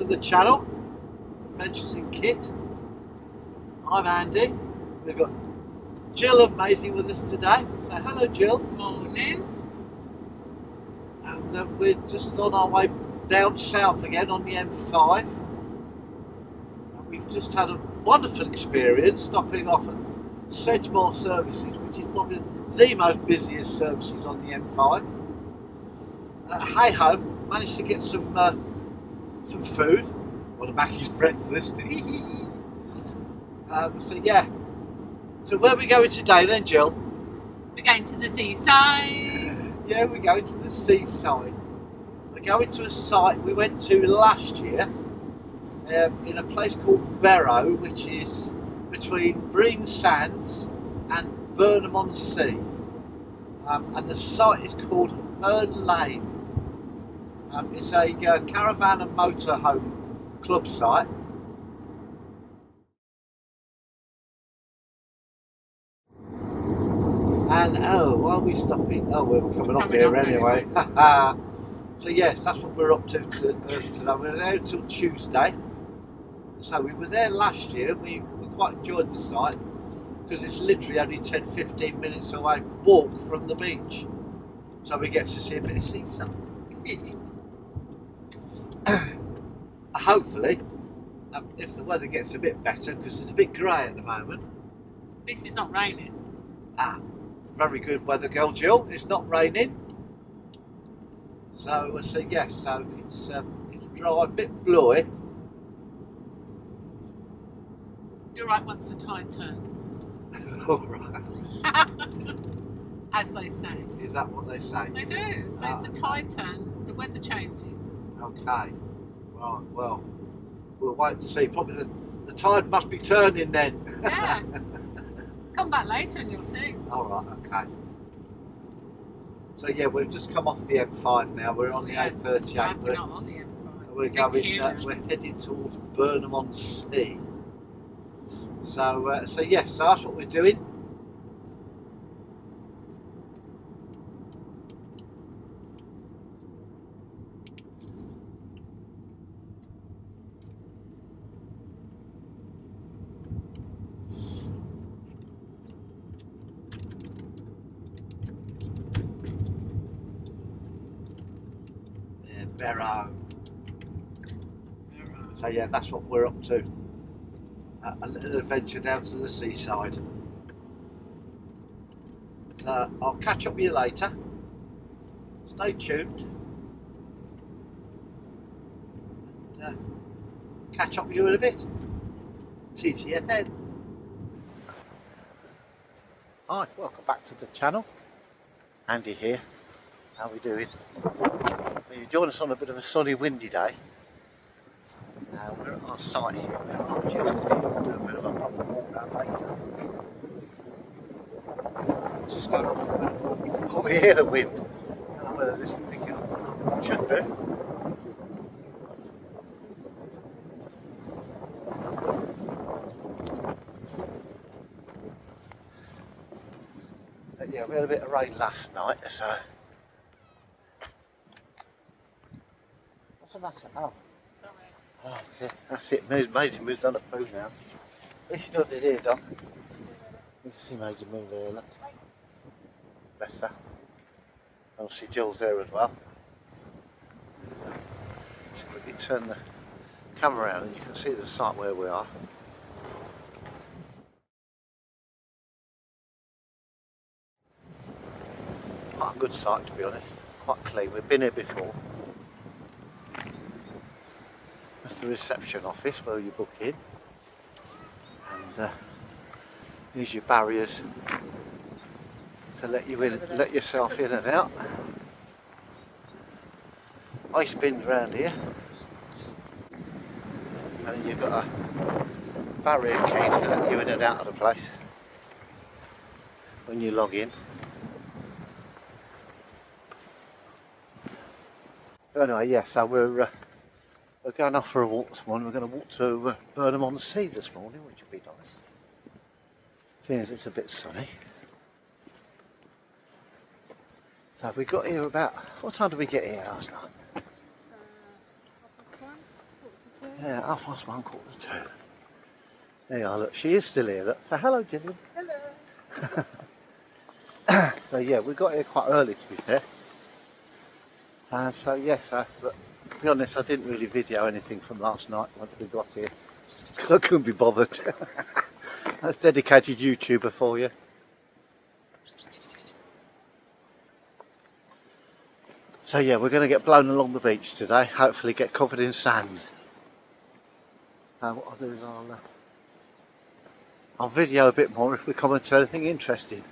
to the channel, Adventures in Kit. I'm Andy. We've got Jill and Maisie with us today. So hello Jill. Morning. And we're just on our way down south again on the M5. And we've just had a wonderful experience stopping off at Sedgemore Services, which is probably the most busiest services on the M5. Hey ho, managed to get some food, or the Mackey's breakfast. So yeah, so where are we going today then, Jill? We're going to the seaside. Yeah, we're going to the seaside. We're going to a site we went to last year in a place called Barrow, which is between Breen Sands and Burnham-on-Sea. And the site is called Herne Lane. It's a caravan and motorhome club site. And why are we stopping? Oh, we're coming off here anyway. So yes, that's what we're up to today. We're there till Tuesday. So we were there last year. We quite enjoyed the site because it's literally only 10-15 minutes away walk from the beach. So we get to see a bit of seaside. Hopefully, if the weather gets a bit better, because it's a bit grey at the moment. At least it's not raining. Very good weather, girl Jill. It's not raining. So yes, so it's dry, a bit bluey. You're right once the tide turns. All right. As they say. Is that what they say? They do. So as the tide turns, the weather changes. Okay. Right, well, we'll wait and see. Probably the tide must be turning then. Yeah. Come back later and you'll see. Alright, okay. So yeah, we've just come off the M5 now. We're on the A38. We're not on the M5. We're heading towards Burnham-on-Sea. So yes, so that's what we're doing. Barrow. So yeah, that's what we're up to. A little adventure down to the seaside. So I'll catch up with you later. Stay tuned. And, catch up with you in a bit. TTFN. Hi, welcome back to the channel. Andy here. How are we doing? You join us on a bit of a sunny, windy day. We're at our site here. We're not yesterday. We'll do a bit of a proper walk around later. Just going off a bit of, you can probably hear the wind. I don't know whether this is picking up. It should do. But yeah, we had a bit of rain last night, so. What's the matter? Oh. Sorry. Oh, okay. That's it. Maisie moves on the poo now. At least she does it here, Dom. You can see Maisie move there, look. Bless her. I'll see Jill's there as well. Just quickly turn the camera around and you can see the site where we are. Quite a good site, to be honest. Quite clean. We've been here before. That's the reception office where you book in, and use your barriers to let you in, let yourself in and out. Ice bins around here, and then you've got a barrier key to let you in and out of the place when you log in. So anyway, yeah, so we're going off for a walk this morning. We're going to walk to Burnham-on-Sea this morning, which would be nice. Seeing as it's a bit sunny. So we got here about, what time did we get here last night? Yeah, 1:15. There you are, look, she is still here, look. So hello, Gillian. Hello. So yeah, we got here quite early to be fair. So yes, but to be honest, I didn't really video anything from last night once we got here. Because I couldn't be bothered. That's dedicated YouTuber for you. So yeah, we're going to get blown along the beach today, hopefully get covered in sand. What I'll do is I'll video a bit more if we come into anything interesting.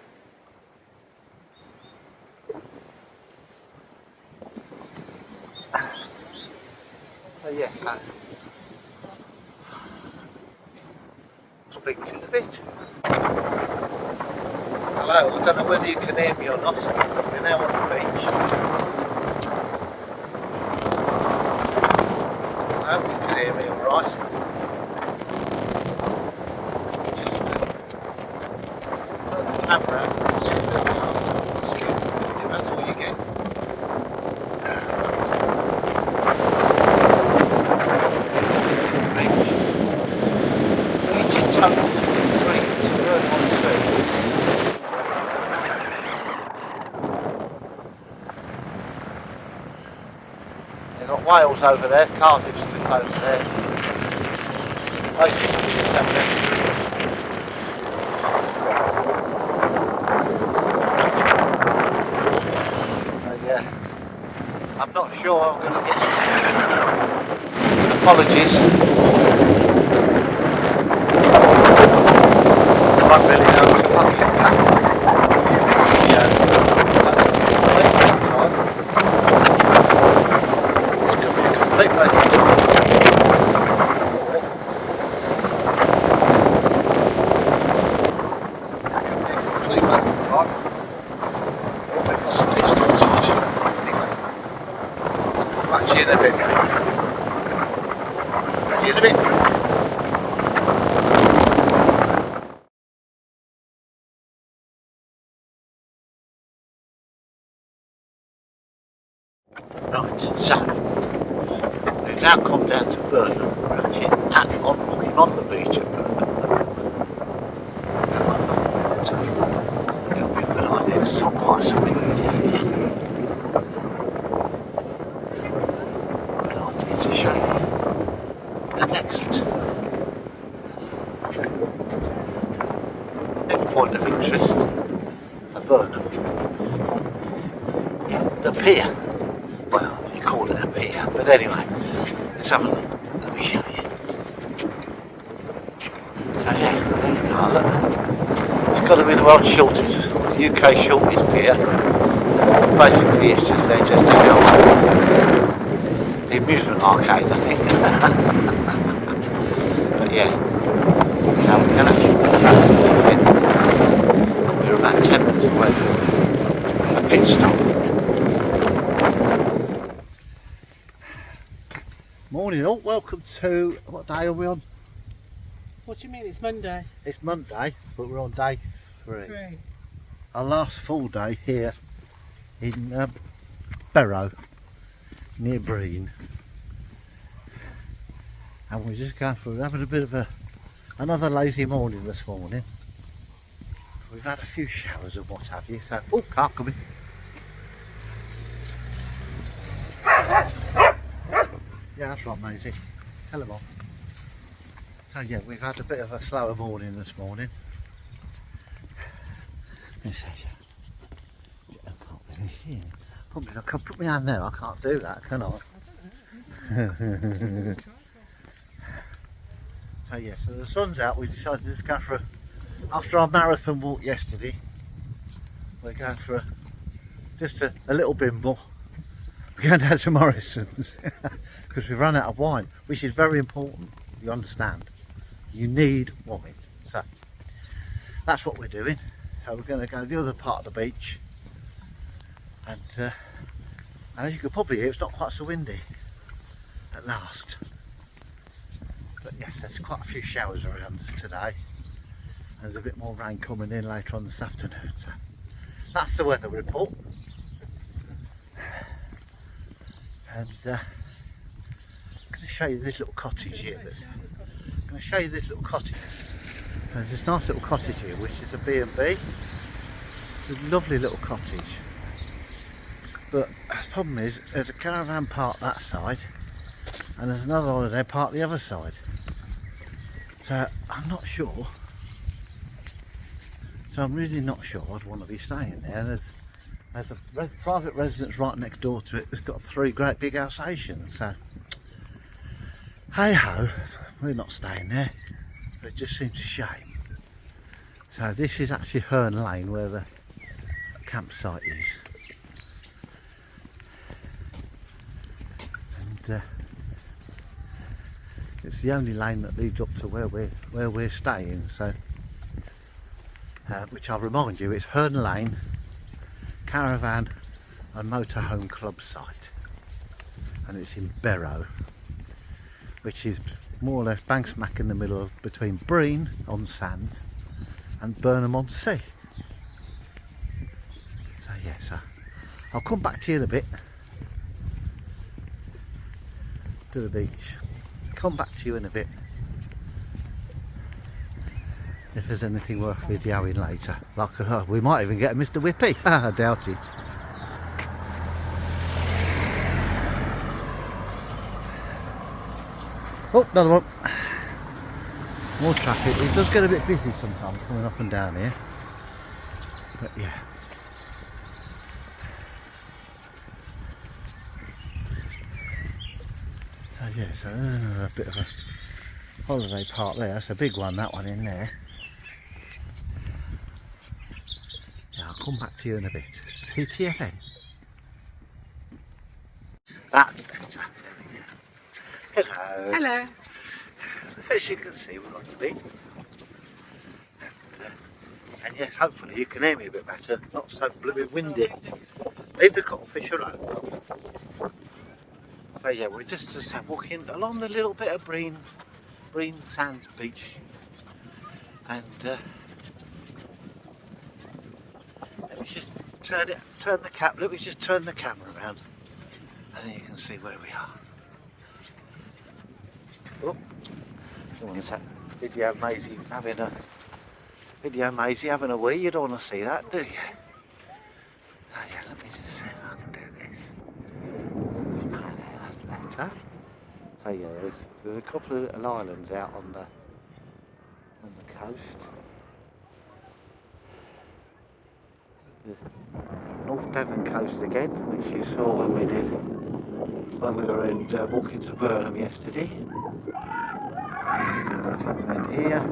So yes, speak to you in a bit. Hello, I don't know whether you can hear me or not. We're now on the beach. I hope you can hear me alright. Just turn the camera out and see the cars. Excuse me, that's all you get. This is the beach. Beach in total 43 to North Somerset. Got Wales over there, Cardiff's just over there. Basically just down there. So yeah, I'm not sure I'm going to get apologies. I won't really know until I get back to this video. Complete waste of time. That could be a complete waste of time. Or we've got some distance. Anyway, I'll catch you in a bit. See you in a bit. Right, so we've now come down to Burnham. We're actually looking on the beach at Burnham. It'll be a good idea because it's not quite so windy down here. Good idea, it's a shame. The next point of interest for Burnham is the pier. Well, you call it a pier, but anyway, let's have a look. Let me show you. So yeah, there you go, look. It's got to be the world's shortest, the UK shortest pier. Basically it's just there just to help the amusement arcade, I think. But yeah, so we can actually walk through and we're about 10 minutes away from a pit stop. Morning all, welcome to, what day are we on? What do you mean? It's Monday. It's Monday, but we're on day 3. Our last full day here in Barrow, near Breen. And we're just going for having a bit of another lazy morning this morning. We've had a few showers and what have you, so, oh, car coming. Yeah, that's right, Maisie. Tell them off. So yeah, we've had a bit of a slower morning this morning. I can't really see it. I can put my hand there, I can't do that, can I? So yeah, so the sun's out, we decided to just go for after our marathon walk yesterday, we're going for just a little bimble. We're going down to Morrison's because we've run out of wine, which is very important, you understand. You need wine. So that's what we're doing. So we're going to go to the other part of the beach, and as you could probably hear, it's not quite so windy at last. But yes, there's quite a few showers around us today. There's a bit more rain coming in later on this afternoon. So that's the weather report. And I'm going to show you this little cottage here. I'm going to show you this little cottage. There's this nice little cottage here, which is a B&B. It's a lovely little cottage. But the problem is, there's a caravan park that side, and there's another holiday park the other side. So I'm not sure. So I'm really not sure I'd want to be staying there. There's a private residence right next door to it. It's got 3 great big Alsatians. So hey ho, we're not staying there. It just seems a shame. So this is actually Herne Lane, where the campsite is. And it's the only lane that leads up to where we're staying. So, which I'll remind you, it's Herne Lane Caravan and Motorhome Club site, and it's in Barrow, which is more or less bang smack in the middle of between Breen on Sands and Burnham on Sea. So yes, I'll come back to you in a bit to the beach. Come back to you in a bit if there's anything worth videoing later. Like we might even get a Mr. Whippy. I doubt it. Oh, another one. More traffic. It does get a bit busy sometimes coming up and down here. But yeah. So yeah, so a bit of a holiday park there. That's a big one, that one in there. Yeah, I'll come back to you in a bit. CTFN. That's better. Hello. Hello. As you can see, we're on the beach. And yes, hopefully you can hear me a bit better. Not so blooming windy. Leave the goldfish alone. But yeah, we're just walking along the little bit of Breen Sands beach. And let me just turn the camera around, and then you can see where we are. Oh, someone's video Maisie having a wee. You don't want to see that, do you? So yeah, let me just see if I can do this. Oh, that's better. So yeah, there's a couple of little islands out on the coast. The North Devon coast again, which you saw when we were walking to Burnham yesterday. I'm going to come around here.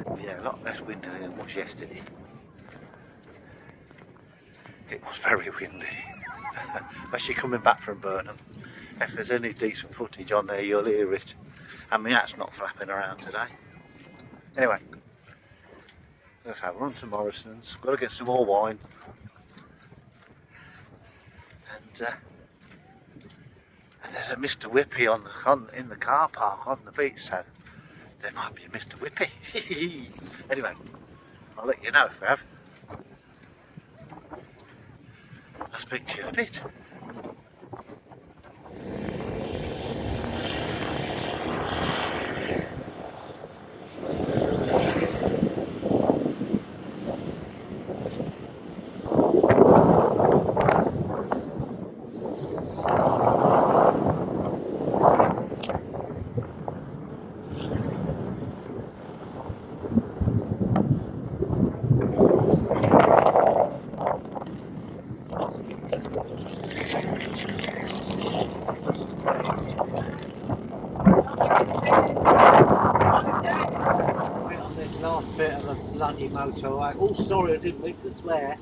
And yeah, a lot less windy than it was yesterday. It was very windy, especially coming back from Burnham. If there's any decent footage on there, you'll hear it. And my hat's not flapping around today. Anyway, let's have a run to Morrison's. Got to get some more wine. And there's a Mr. Whippy in the car park on the beach, so there might be a Mr. Whippy. Anyway, I'll let you know if we have. I'll speak to you in a bit. Last bit of the bloody motorway. Oh, sorry, I didn't mean to swear.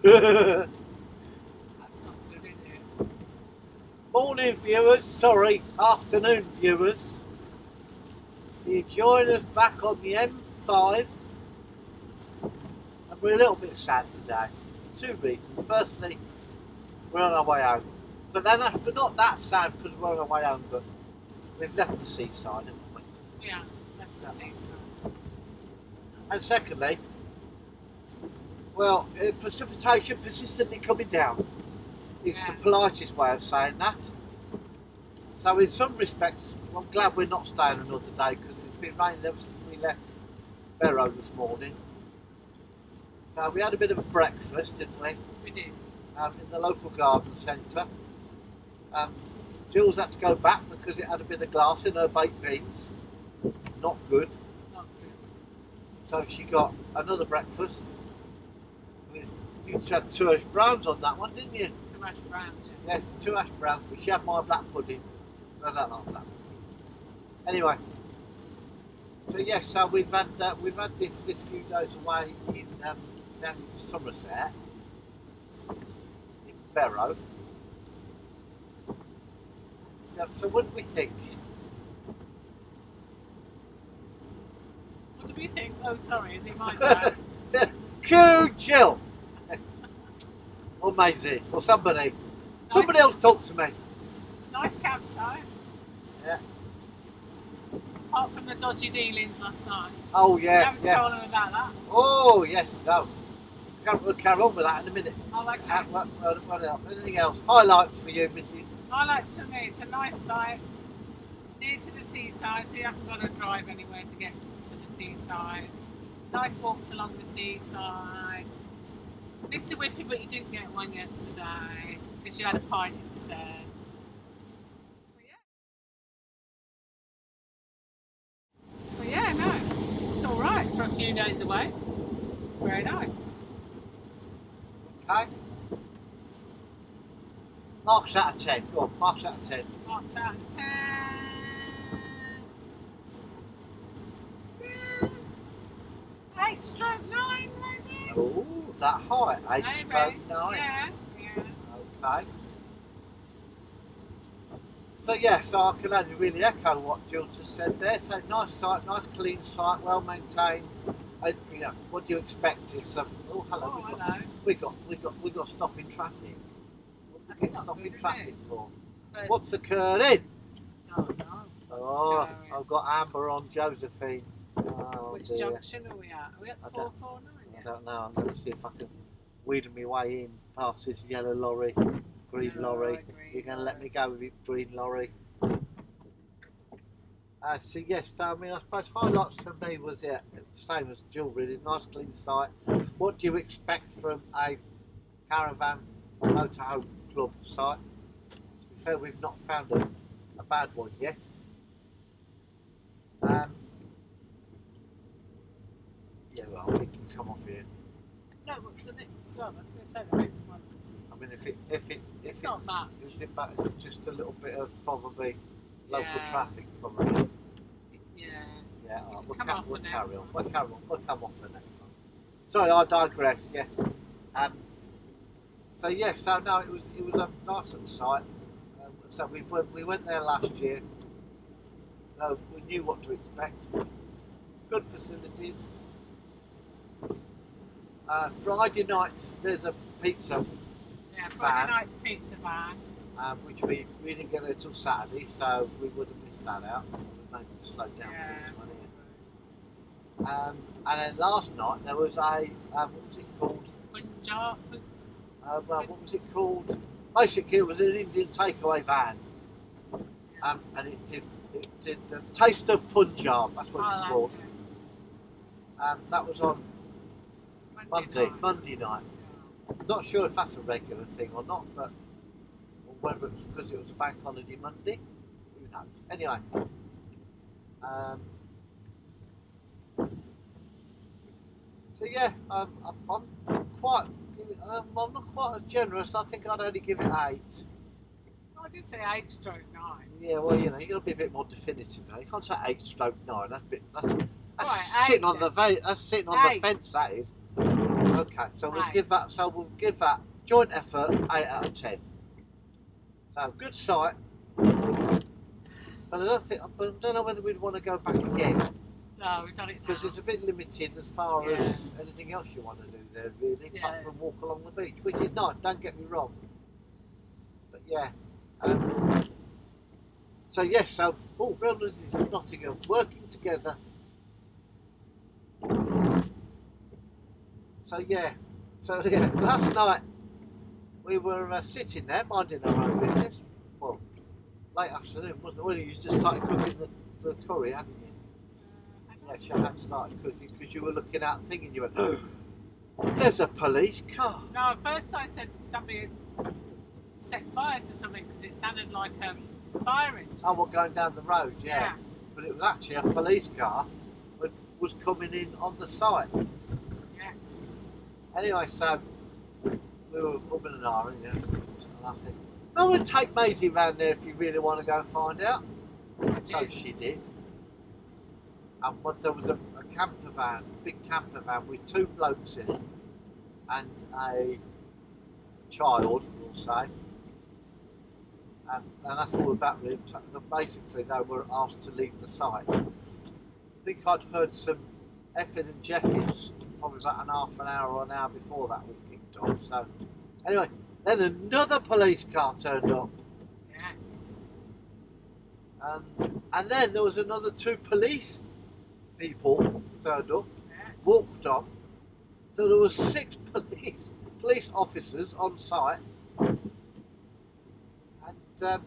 That's not good, is it? Morning, viewers. Sorry, afternoon, viewers. You join us back on the M5, and we're a little bit sad today. For 2 reasons. Firstly, we're on our way home. But then we're not that sad because we're on our way home, but we've left the seaside, haven't we? Yeah, left the seats. And secondly, well, precipitation persistently coming down. It's Yeah. the politest way of saying that. So in some respects, I'm glad we're not staying another day because it's been raining ever since we left Barrow this morning. So we had a bit of a breakfast, didn't we? We did. In the local garden centre. Jules had to go back because it had a bit of glass in her baked beans. Not good. Not good. So she got another breakfast. You had 2 hash browns on that one, didn't you? 2 hash browns. Yes, 2 hash browns, but she had my black pudding. I don't like black pudding. Anyway, so yes, so we've had this few days away in down in Somerset, in Barrow. So what do we think? What do we think? Oh, sorry, is it my turn? Cue Jill! Or Maisie, or somebody. Somebody else talk to me. Nice campsite. Yeah. Apart from the dodgy dealings last night. Oh We yeah, haven't yeah. told them about that. Oh yes, no. We'll carry on with that in a minute. Oh, okay. What else? Anything else? Highlights for you, Mrs. Highlights for me, it's a nice site. Near to the seaside, so you haven't got to drive anywhere to get to the seaside. Nice walks along the seaside. Missed a whippy, but you didn't get one yesterday because you had a pint instead. But yeah, no, it's all right for a few days away. Very nice. Okay. Marks out of 10. Go on, marks out of 10. Marks out of 10. 8/9 maybe. Oh, that high. 8 Maybe. stroke 9. Yeah, yeah. Okay. So yeah, so I can only really echo what Jill just said there. So nice site, nice clean site, well maintained. And, you know, what do you expect? It's oh hello. Oh, hello. We got stopping traffic. What That's do we get not stopping good, is traffic it? for? First, What's occurring? don't know. What's Oh, occurring? I've got Amber on Josephine. Oh, Which dear. junction are we at? Are we at I don't- 449 I yet? don't know. I'm going to see if I can wheedle my way in past this yellow lorry, green Yellow lorry. lorry, green You're going to let lorry. me go with it, green lorry. So yes, I mean, I suppose highlights for me was same as Jill, really nice clean site. What do you expect from a caravan motorhome club site? To be fair, we've not found a bad one yet. Yeah, well, we can come off here. No, but the next one, I was going to say the next one was. I mean, if It's not much. is it just a little bit of probably local Yeah. traffic, probably. Yeah. Yeah, You can we'll, come ca- off we'll the carry next on. one. We'll carry on. We'll come off the next one. Sorry, I digress. Yes. So yes, so no, it was a nice little site. So we went there last year. We knew what to expect. Good facilities. Friday nights there's a pizza, Yeah, Van. Friday night pizza van. which we didn't get there till Saturday, so we would have missed that out. We slowed down Yeah. for this one here. And then last night there was a what was it called? Punjab. What was it called? Basically, it was an Indian takeaway van, and it did Taste of Punjab. That's what it's Oh, called. that's it. That was on Monday night. night. Not sure if that's a regular thing or not, but or whether it's because it was a bank holiday Monday. Who knows? Anyway. So yeah, I'm quite. I'm not quite as generous. I think I'd only give it 8. Oh, I did say 8/9. Yeah, well, you know, you got to be a bit more definitive now. You can't say 8/9. That's Right, sitting on 8 the that's sitting on the 8. fence. That is. Okay, so we'll 8. give that. So we'll give that joint effort 8 out of 10. So good site, but I don't know whether we'd want to go back again No, we've done it now. because it's a bit limited as far Yeah. as anything else you want to do there, really, Yeah. apart from walk along the beach, which is nice. Don't get me wrong, but yeah. So yes, so all brothers of Nottingham working together. So yeah, last night we were sitting there minding our own business. Well, late afternoon, wasn't it? Well, you just started cooking the curry, hadn't you? Yes, you hadn't started cooking because you were looking out and thinking, you went, oh, there's a police car. No, at first I said somebody had set fire to something because it sounded like a fire engine. Oh, we're going down the road, yeah. But it was actually a police car that was coming in on the site. Yes. Anyway, so we were umming and ahhing, yeah. And I said, I'm going to take Maisie round there if you really want to go and find out. So she did. And there was a camper van, big camper van with 2 blokes in it and a child, we'll say. And that's all about it. Basically, they were asked to leave the site. I think I'd heard some effing and jeffings probably about an hour or an hour before that we kicked off. So, anyway, then another police car turned up. Yes. And then there was another 2 police people turned up, Yes. walked on. So there was 6 police officers on site. And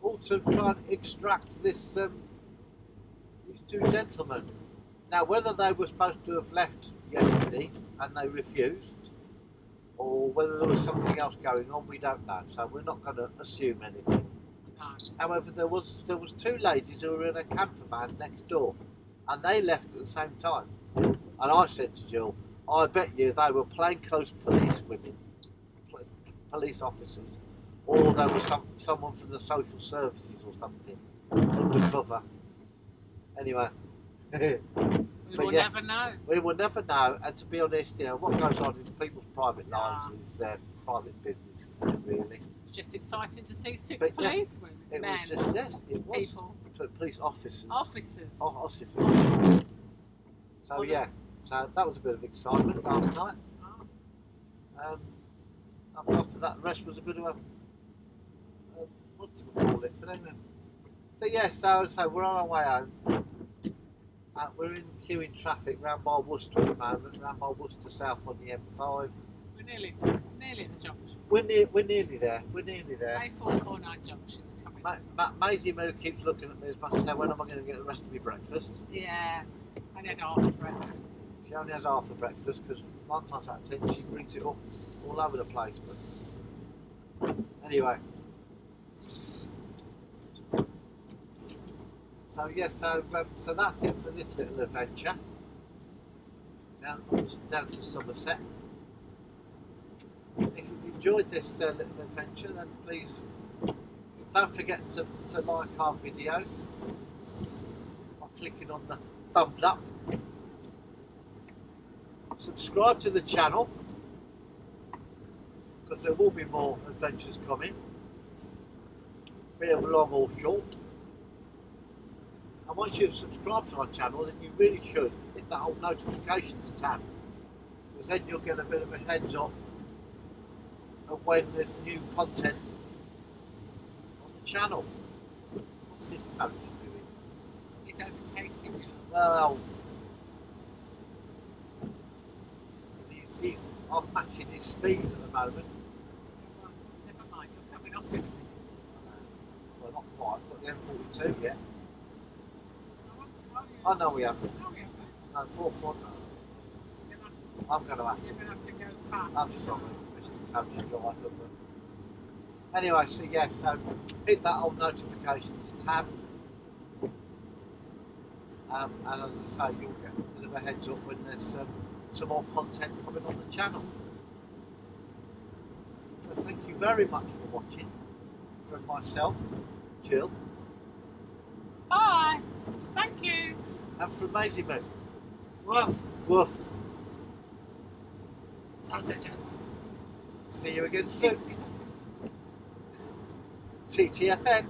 all to try and extract these 2 gentlemen. Now, whether they were supposed to have left yesterday and they refused, or whether there was something else going on, we don't know. So we're not going to assume anything. No. However, there was 2 ladies who were in a camper van next door, and they left at the same time. And I said to Jill, I bet you they were plainclothes police women, police officers. Or there was someone from the social services or something undercover. Anyway, We will never know. We will never know. And to be honest, you know, what goes on in people's private lives is their private business, really. It's just exciting to see 6 But, policemen, It men, was just, yes, it was. people, Police officers. officers. Officers. Officers. So yeah, so that was a bit of excitement last night. Oh. After that, the rest was a bit of a what do we call it? But anyway. So yeah, so we're on our way home. We're in queuing traffic round by Worcester at the moment, round by Worcester South on the M5. We're nearly the junction. We're nearly there. We're nearly there. A449 junction's coming. Maisie Moo keeps looking at me as much as say, when am I going to get the rest of my breakfast? Yeah, I had half a breakfast. She only has half a breakfast because 9 times out of 10 she brings it up all over the place. But anyway. So yeah, so that's it for this little adventure. Down to Somerset. If you've enjoyed this little adventure, then please don't forget to like our videos by clicking on the thumbs up. Subscribe to the channel because there will be more adventures coming, be it long or short. And once you've subscribed to our channel, then you really should hit that whole notifications tab, because then you'll get a bit of a heads up of when there's new content on the channel. What's this coach doing? He's overtaking you. Well, I'm matching his speed at the moment. Never mind, you're coming off it. Well, not quite, but the M42 yet. Oh, I know we haven't. yeah. No, 4 I'm going to have to. You're going to have to go fast. I'm sorry, Mr. Coach Driver. But anyway, so yeah, so hit that old notifications tab. And as I say, you'll get a bit of a heads up when there's some more content coming on the channel. So thank you very much for watching. From myself, Jill. Bye. Thank you. And from Maisie Moo. Woof. Woof. Sausages. See you again soon. TTFN.